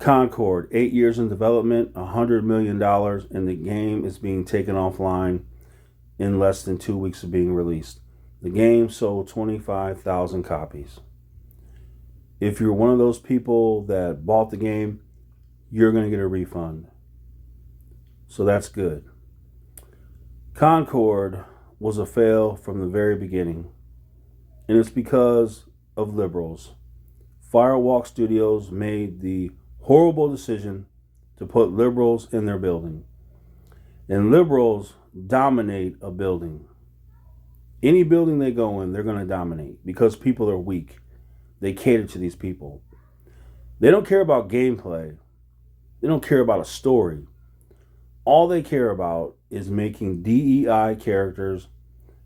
Concord, 8 years in development, $100 million, and the game is being taken offline in less than 2 weeks of being released. The game sold 25,000 copies. If you're one of those people that bought the game, you're going to get a refund. So that's good. Concord was a fail from the very beginning, and it's because of liberals. Firewalk Studios made the horrible decision to put liberals in their building. And liberals dominate a building. Any building they go in, they're going to dominate because people are weak. They cater to these people. They don't care about gameplay. They don't care about a story. All they care about is making DEI characters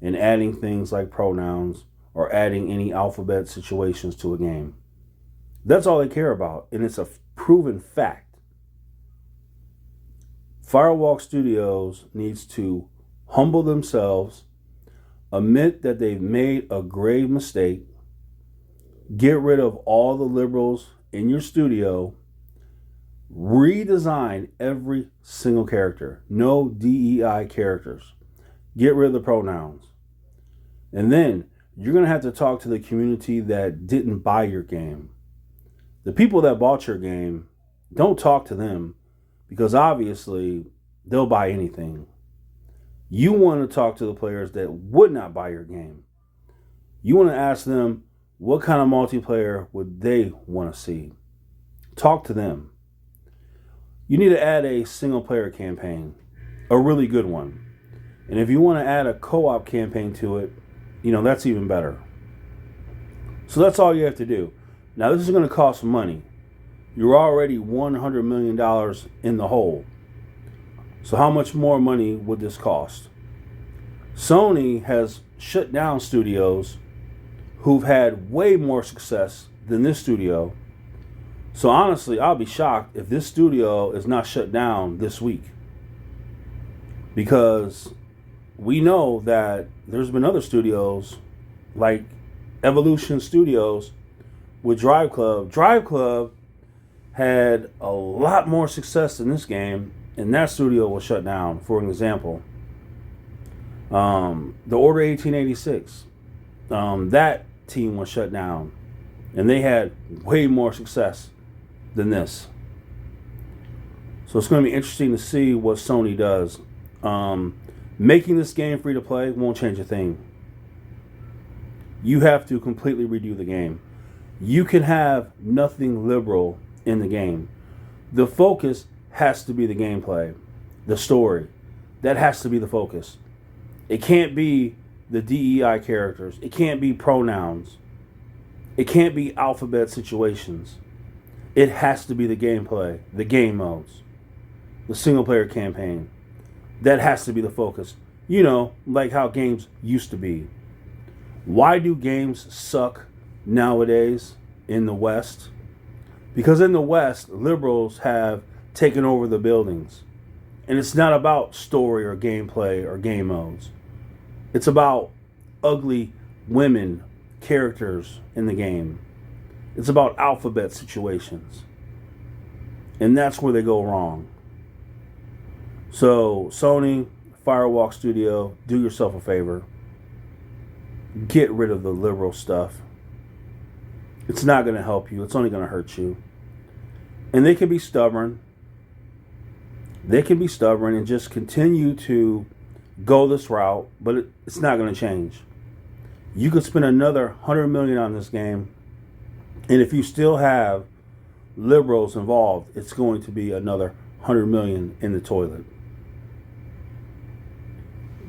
and adding things like pronouns or adding any alphabet situations to a game. That's all they care about, and it's a proven fact. Firewalk Studios needs to humble themselves, admit that they've made a grave mistake, get rid of all the liberals in your studio, redesign every single character. No DEI characters. Get rid of the pronouns. And then you're going to have to talk to the community that didn't buy your game. The people that bought your game, don't talk to them because obviously they'll buy anything. You want to talk to the players that would not buy your game. You want to ask them what kind of multiplayer would they want to see. Talk to them. You need to add a single player campaign, a really good one. And if you want to add a co-op campaign to it, that's even better. So that's all you have to do. Now, this is going to cost money. You're already $100 million in the hole. So how much more money would this cost? Sony has shut down studios who've had way more success than this studio. So honestly, I'll be shocked if this studio is not shut down this week. Because we know that there's been other studios like Evolution Studios with Drive Club. Drive Club had a lot more success in this game, and that studio was shut down. For an example, the Order 1886, that team was shut down, and they had way more success than this. So it's going to be interesting to see what Sony does. Making this game free to play won't change a thing. You have to completely redo the game. You can have nothing liberal in the game. The focus has to be the gameplay, the story. That has to be the focus. It can't be the DEI characters. It can't be pronouns. It can't be alphabet situations. It has to be the gameplay, the game modes, the single player campaign. That has to be the focus. Like how games used to be. Why do games suck nowadays in the West? Because in the West, liberals have taken over the buildings. And it's not about story or gameplay or game modes. It's about ugly women characters in the game. It's about alphabet situations. And that's where they go wrong. So, Sony, Firewalk Studio, do yourself a favor. Get rid of the liberal stuff. It's not going to help you. It's only going to hurt you. And they can be stubborn. They can be stubborn and just continue to go this route, but it's not going to change. You could spend another $100 million on this game, and if you still have liberals involved, it's going to be another $100 million in the toilet.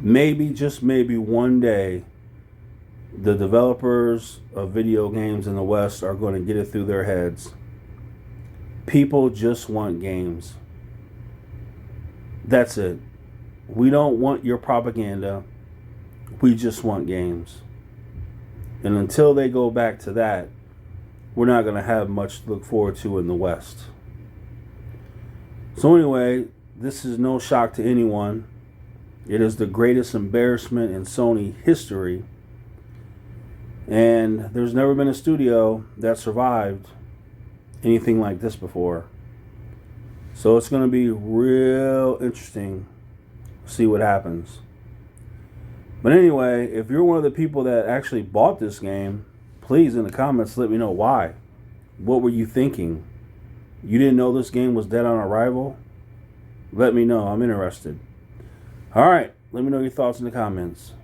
Maybe, just maybe one day, the developers of video games in the West are going to get it through their heads. People just want games. That's it. We don't want your propaganda. We just want games. And until they go back to that, we're not going to have much to look forward to in the West. So anyway, this is no shock to anyone. It is the greatest embarrassment in Sony history. And there's never been a studio that survived anything like this before. So it's going to be real interesting to see what happens. But anyway, if you're one of the people that actually bought this game, please in the comments let me know why. What were you thinking? You didn't know this game was dead on arrival? Let me know. I'm interested. All right. Let me know your thoughts in the comments.